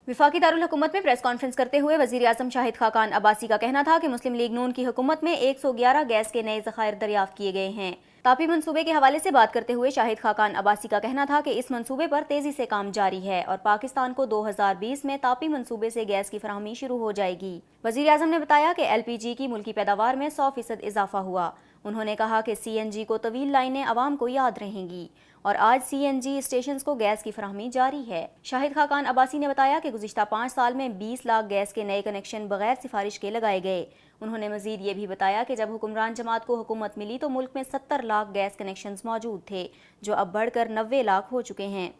वफाकी दारुल हुकूमत में प्रेस कॉन्फ्रेंस करते हुए वजीर आज़म शाहिद खाकान अब्बासी का कहना था कि मुस्लिम लीग नून की हुकूमत में 111 गैस के नए ज़खायर दरियाफ्त किए गए हैं। तापी मंसूबे के हवाले से बात करते हुए शाहिद खाकान अब्बासी का कहना था कि इस मंसूबे पर तेजी से काम जारी है और पाकिस्तान को 2020 में तापी मंसूबे से गैस की फराहमी शुरू हो जाएगी। वजीर आज़म ने बताया कि LPG की मुल्की पैदावार में 100% इजाफा हुआ। उन्होंने कहा कि CNG को तवील लाइनें आवाम को याद रहेंगी और आज CNG स्टेशन को गैस की फराहमी जारी है। शाहिद खाकान अब्बासी ने बताया कि गुज़िश्ता 5 साल में 20 लाख गैस के नए कनेक्शन बगैर सिफारिश के लगाए गए। उन्होंने मजीद ये भी बताया कि जब हुक्मरान जमात को हुकूमत मिली तो मुल्क में 70 लाख गैस कनेक्शन मौजूद थे, जो अब बढ़कर 90 लाख हो चुके हैं।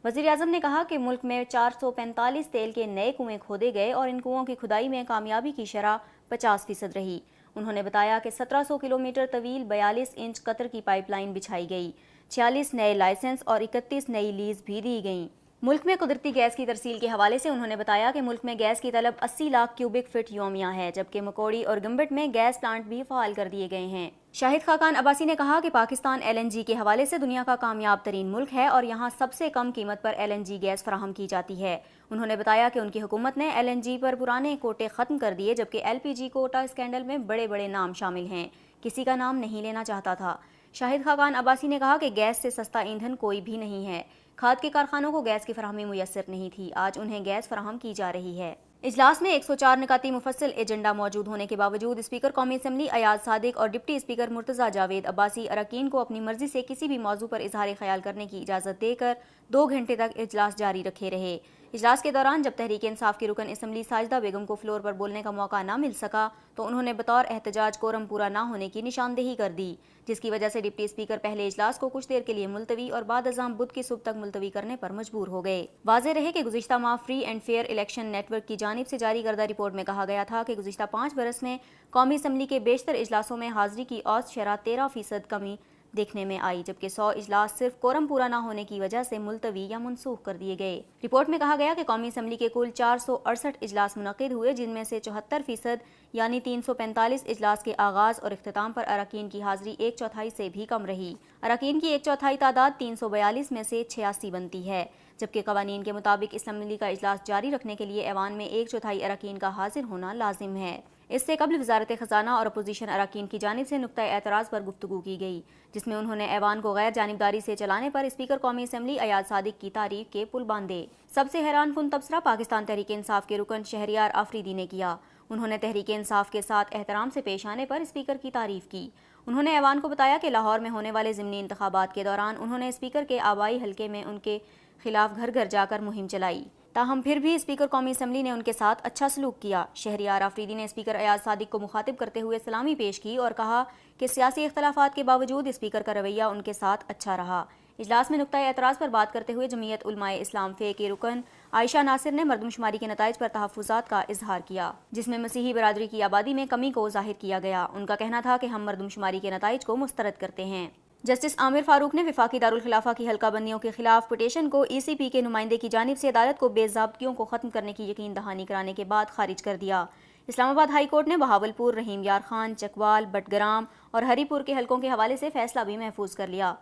वज़ीर आज़म ने कहा कि मुल्क में 445 तेल के नए कुएं खोदे गए और इन कुओं की खुदाई में कामयाबी की शरह 50% रही। उन्होंने बताया कि 1700 किलोमीटर तवील 42 इंच कतर की पाइपलाइन बिछाई गई, 46 नए लाइसेंस और 31 नई लीज भी दी गईं। मुल्क में कुदरती गैस की तरसील के हवाले से उन्होंने बताया कि मुल्क में गैस की तलब 80 लाख क्यूबिक फीट योमिया है, जबकि मकोड़ी और गम्बट में गैस प्लांट भी फ़ाल कर दिए गए हैं। शाहिद खाकान अब्बासी ने कहा कि पाकिस्तान LNG के हवाले से दुनिया का कामयाब तरीन मुल्क है और यहाँ सबसे कम कीमत पर LNG गैस फराहम की जाती है। उन्होंने बताया कि उनकी हुकूमत ने LNG पर पुराने कोटे ख़त्म कर दिए, जबकि LPG कोटा स्कैंडल में बड़े बड़े नाम शामिल हैं। किसी का नाम नहीं लेना चाहता था। शाहिद खाकान अब्बासी ने कहा कि गैस से सस्ता ईंधन कोई भी नहीं है। खाद के कारखानों को गैस की फराहमी मुयस्सर नहीं थी, आज उन्हें गैस फराहम की जा रही है। इजलास में 104 निकाती मुफस्सल एजेंडा मौजूद होने के बावजूद स्पीकर कौमी असम्बली अयाज सादिक और डिप्टी स्पीकर मुर्तज़ा जावेद अब्बासी अरकान को अपनी मर्जी से किसी भी मौजू पर इजहार ख्याल करने की इजाज़त देकर 2 घंटे तक इजलास जारी रखे रहे। इजलास के दौरान जब तहरीक इंसाफ की रुकन असम्बली साजिदा बेगम को फ्लोर पर बोलने का मौका न मिल सका तो उन्होंने बतौर एहतजाज कोरम पूरा न होने की निशानदेही कर दी, जिसकी वजह से डिप्टी स्पीकर पहले इजलास को कुछ देर के लिए मुलतवी और बाद अज़ाम बुध की सुबह तक मुलतवी करने पर मजबूर हो गए। वाज़ेह रहे कि गुज़िश्ता माह free and fair election network की जानिब से जारी करदा रिपोर्ट में कहा गया था कि गुज़िश्ता 5 बरस में कौमी असम्बली के बेशतर इजलासों में हाजिरी की औसत शरह 13% कमी देखने में आई, जबकि 100 इजलास सिर्फ कोरम पूरा न होने की वजह से मुलतवी या मनसूख कर दिए गए। रिपोर्ट में कहा गया कि कौमी असम्बली के कुल 468 इजलास मुनक़िद हुए, जिनमें से 74% यानी 345 इजलास के आगाज़ और इख्तिताम पर अरकान की हाजिरी 1/4 से भी कम रही। अरकान की 1/4 तादाद 342 में से 86 बनती है, जबकि कवानीन के मुताबिक असम्बली का इजलास जारी रखने के लिए ऐवान में 1/4 अरकान का हाजिर होना लाजिम है। इससे कबल वजारत खजाना और अपोजिशन अरकान की जानिब से नुक्ता एतराज़ पर गुफ्तगू की गई, जिसमें उन्होंने ऐवान को गैर जानिबदारी से चलाने पर स्पीकर कौमी असम्बली अयाज सादिक की तारीफ के पुल बांधे। सबसे हैरान कुन तबसरा पाकिस्तान तहरीक इंसाफ के रुकन शहरियार आफरीदी ने किया। उन्होंने तहरीक इंसाफ के साथ एहतराम से पेश आने पर स्पीकर की तारीफ की। उन्होंने ऐवान को बताया कि लाहौर में होने वाले ज़िमनी इंतखाबात के दौरान उन्होंने स्पीकर के आबाई हल्के में उनके खिलाफ घर घर जाकर मुहिम चलाई, ताहम फिर भी स्पीकर कौमी असम्बली ने उनके साथ अच्छा सलूक किया। शहरियार आफरीदी ने स्पीकर अयाज सादिक को मुखातिब करते हुए सलामी पेश की और कहा कि सियासी इख्तलाफात के बावजूद स्पीकर का रवैया उनके साथ अच्छा रहा। इजलास में नुक्ता एतराज़ पर बात करते हुए जमीयत उलमाए इस्लाम फे के रुकन आयशा नासिर ने मरदमशुमारी के नताइज पर तहफ़्फ़ुज़ात का इजहार किया, जिसमें मसीही बरादरी की आबादी में कमी को जाहिर किया गया। उनका कहना था कि हम मरदमशुमारी के नताइज को मुस्तरद करते हैं। जस्टिस आमिर फारूक ने वफाकी दारुल खिलाफा की हल्का बंदियों के खिलाफ पिटीशन को ECP के नुमाइंदे की जानिब से अदालत को बेज़ाब्तियों को खत्म करने की यकीन दहानी कराने के बाद खारिज कर दिया। इस्लामाबाद हाई कोर्ट ने बहावलपुर, रहीम यार खान, चकवाल, बटग्राम और हरीपुर के हलकों के हवाले से फैसला भी महफूज कर लिया।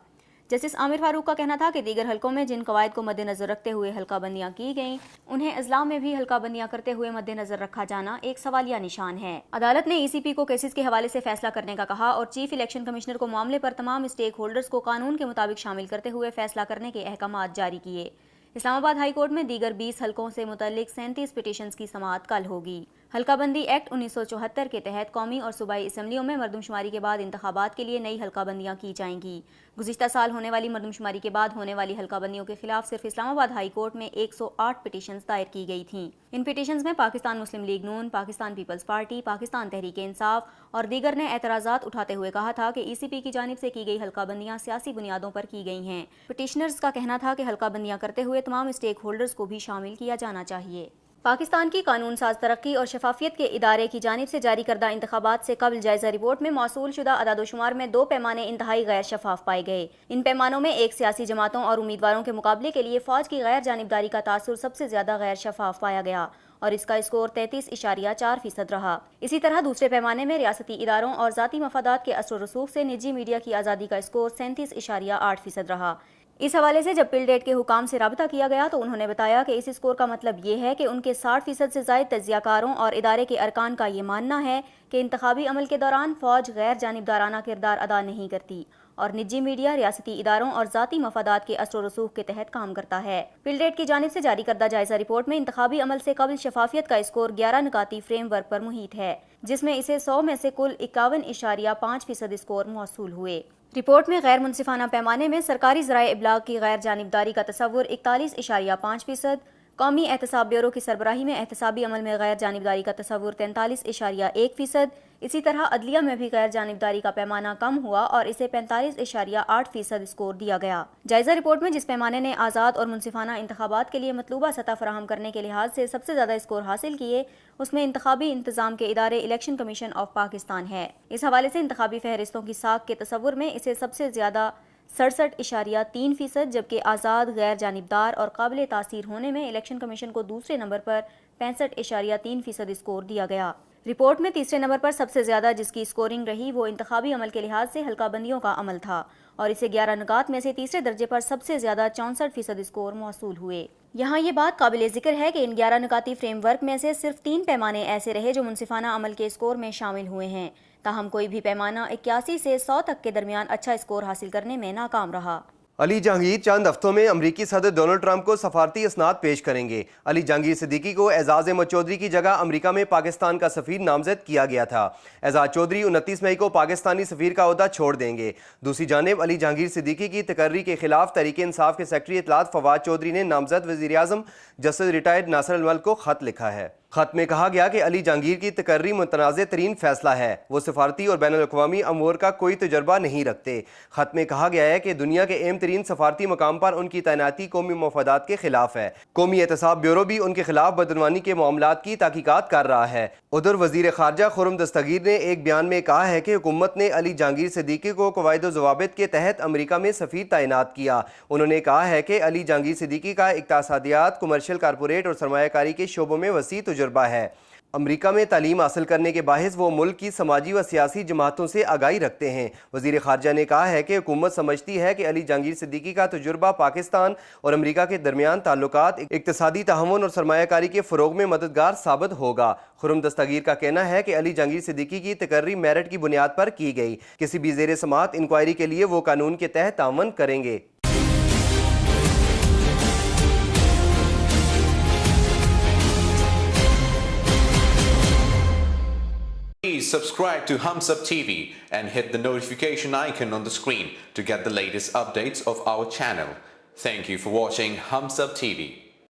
जस्टिस आमिर फारूक का कहना था कि दीगर हलकों में जिन कवायद को मद्देनजर रखते हुए हल्का बंदियां की गईं, उन्हें अजला में भी हल्का बंदियां करते हुए मद्देनजर रखा जाना एक सवालिया निशान है। अदालत ने ECP को केसेस के हवाले से फैसला करने का कहा और चीफ इलेक्शन कमिश्नर को मामले पर तमाम स्टेक होल्डर्स को कानून के मुताबिक शामिल करते हुए फैसला करने के अहकामात जारी किए। इस्लामाबाद हाई कोर्ट में दीगर 20 हलकों से मुतल्लिक 37 पिटीशंस की समाअत कल होगी। हल्का बंदी एक्ट 1974 के तहत कौमी और सूबाई असम्बलियों में मरदमशुमारी के बाद इंतखाबात के लिए नई हल्का बंदियाँ की जाएंगी। गुज़िश्ता साल होने वाली मरदमशुमारी के बाद होने वाली हल्का बंदियों के खिलाफ सिर्फ इस्लामाबाद हाई कोर्ट में 108 पिटीशंस दायर की गई थीं। इन पिटीशंस में पाकिस्तान मुस्लिम लीग नून, पाकिस्तान पीपल्स पार्टी, पाकिस्तान तहरीक इंसाफ और दीगर ने एतराज़ात उठाते हुए कहा था कि ECP की जानिब से की गई हल्का बंदियाँ सियासी बुनियादों पर की गई हैं। पिटीशनर्स का कहना था कि हल्का बंदियाँ करते हुए तमाम स्टेक होल्डर्स को भी शामिल किया जाना चाहिए। पाकिस्तान की कानून साज तरक्की और शफाफियत के इदारे की जानिब से जारी करदा इंतखाबात से कबल जायजा रिपोर्ट में मौसूल शुदा अदादोशुमार में 2 पैमाने इंतहाई गैर शफाफ पाए गए। इन पैमानों में एक सियासी जमातों और उम्मीदवारों के मुकाबले के लिए फौज की गैर जानिबदारी का तासुर सबसे ज्यादा गैर शफाफ पाया गया और इसका स्कोर 33.4% रहा। इसी तरह दूसरे पैमाने में रियासती इदारों और ज़ाती मफादात के असर रसूख से निजी मीडिया की आज़ादी का स्कोर 37.8% रहा। اس حوالے سے جب پلڈیٹ کے حکام سے رابطہ کیا گیا تو انہوں نے بتایا کہ اس اسکور کا مطلب یہ ہے کہ ان کے 60% سے زائد تجزیہ کاروں اور ادارے کے ارکان کا یہ ماننا ہے کہ انتخابی عمل کے دوران فوج غیر جانبدارانہ کردار ادا نہیں کرتی اور نجی میڈیا ریاستی اداروں اور ذاتی مفادات کے اثر و رسوخ کے تحت کام کرتا ہے۔ پلڈیٹ کی جانب سے جاری کردہ جائزہ رپورٹ میں انتخابی عمل سے قبل شفافیت کا اسکور 11 نکاتی فریم ورک پر محیط ہے، جس میں اسے 100 میں سے کل 51.5% اسکور موصول ہوئے۔ رپورٹ میں غیر منصفانہ پیمانے میں سرکاری ذرائع ابلاغ کی غیر جانبداری کا تصور 41.5%، قومی احتساب بیورو کی سربراہی میں احتسابی عمل میں غیر جانبداری کا تصور 43.1%، اسی طرح عدلیہ میں بھی غیر جانبداری کا پیمانہ کم ہوا اور اسے 45.8% اسکور دیا گیا۔ جائزہ رپورٹ میں جس پیمانے نے آزاد اور منصفانہ انتخابات کے لیے مطلوبہ سطح فراہم کرنے کے لحاظ سے سب سے زیادہ اسکور حاصل کیے، اس میں انتخابی انتظام کے ادارے الیکشن کمیشن آف پاکستان ہے۔ اس حوالے سے انتخابی فہرستوں کی ساکھ کے تصور میں اسے سب سے زیادہ 67.3%، جبکہ آزاد، غیر جانبدار اور قابل تاثیر ہونے میں الیکشن کمیشن کو دوسرے نمبر پر 65.3% اسکور دیا گیا۔ رپورٹ میں تیسرے نمبر پر سب سے زیادہ جس کی اسکورنگ رہی وہ انتخابی عمل کے لحاظ سے حلقہ بندیوں کا عمل تھا اور اسے 11 نکات میں سے تیسرے درجے پر سب سے زیادہ 64% اسکور موصول ہوئے۔ یہاں یہ بات قابل ذکر ہے کہ ان 11 نکاتی فریم ورک میں سے صرف 3 پیمانے ایسے رہے جو منصفانہ عمل کے اسکور میں شامل ہوئے ہیں، تاہم کوئی بھی پیمانہ 81 سے 100 تک کے درمیان اچھا اسکور حاصل کرنے میں ناکام رہا۔ علی جہانگیر چند ہفتوں میں امریکی صدر ڈونلڈ ٹرمپ کو سفارتی اسناد پیش کریں گے۔ علی جہانگیر صدیقی کو اعزاز احمد چودھری کی جگہ امریکہ میں پاکستان کا سفیر نامزد کیا گیا تھا۔ اعزاز چودھری 29 مئی کو پاکستانی سفیر کا عہدہ چھوڑ دیں گے۔ دوسری جانب علی جہانگیر صدیقی کی تقرری کے خلاف تحریک انصاف کے سیکرٹری اطلاعات فواد چودھری نے نامزد وزیر اعظم جسٹس ریٹائرڈ ناصر الملک کو خط لکھا ہے۔ خط میں کہا گیا کہ علی جہانگیر کی تقرری متنازع ترین فیصلہ ہے، وہ سفارتی اور بین الاقوامی امور کا کوئی تجربہ نہیں رکھتے۔ خط میں کہا گیا ہے کہ دنیا کے اہم ترین سفارتی مقام پر ان کی تعیناتی قومی مفادات کے خلاف ہے۔ قومی احتساب بیورو بھی ان کے خلاف بدعنوانی کے معاملات کی تحقیقات کر رہا ہے۔ ادھر وزیر خارجہ خرم دستگیر نے ایک بیان میں کہا ہے کہ حکومت نے علی جہانگیر صدیقی کو قواعد و ضوابط کے تحت امریکہ میں سفیر تعینات کیا۔ انہوں نے کہا ہے کہ علی جہانگیر صدیقی کا اقتصادیات، کمرشل، کارپوریٹ اور سرمایہ کاری کے شعبوں میں وسیع تجربہ ہے۔ امریکہ میں تعلیم حاصل کرنے کے باعث وہ ملک کی سماجی و سیاسی جماعتوں سے آگاہی رکھتے ہیں۔ وزیر خارجہ نے کہا ہے کہ حکومت سمجھتی ہے کہ علی جہانگیر صدیقی کا تجربہ پاکستان اور امریکہ کے درمیان تعلقات، اقتصادی تعاون اور سرمایہ کاری کے فروغ میں مددگار ثابت ہوگا۔ خرم دستگیر کا کہنا ہے کہ علی جہانگیر صدیقی کی تقرری میرٹ کی بنیاد پر کی گئی، کسی بھی زیر سماعت انکوائری کے لیے وہ قانون کے تحت تعاون کریں گے۔ Please subscribe to Humsab TV and hit the notification icon on the screen to get the latest updates of our channel. Thank you for watching Humsab TV.